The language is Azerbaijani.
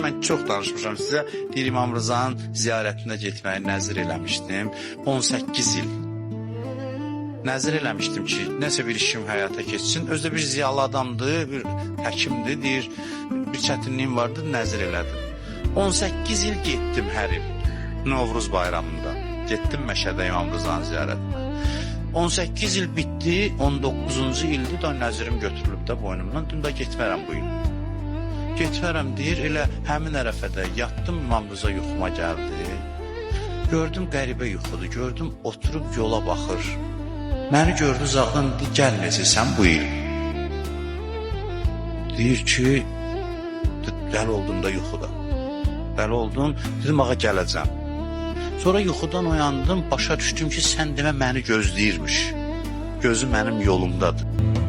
Bunu mən çox danışmışam sizə. Deyir İmam Rıza'nın ziyarətinə getməyi nəzir eləmişdim. 18 il. Nəzir eləmişdim ki, nəsə bir işim həyata keçsin. Özdə bir ziyalı adamdır, bir həkimdir, deyir, bir çətinliyim vardı, nəzir elədim. 18 il getdim hər il, Novruz bayramında. Getdim Məşədə İmam Rıza'nın ziyarətinə. 18 il bitdi, 19-cu ildir da nəzirim götürülüb də boynumdan. Dün də getmərəm bu il. Getmərəm deyir, elə həmin ərəfədə yatdım, İmam Rıza yuxuma gəldi. Gördüm qəribə yuxudur, gördüm oturub yola baxır. Məni gördü uzaqdan, gəl necəsən bu il? Deyir ki, dəli oldum da yuxuda. Dəli oldum, dedim ağa gələcəm. Sonra yuxudan oyandım, başa düşdüm ki, sən demə məni gözləyirmiş. Gözü mənim yolumdadır.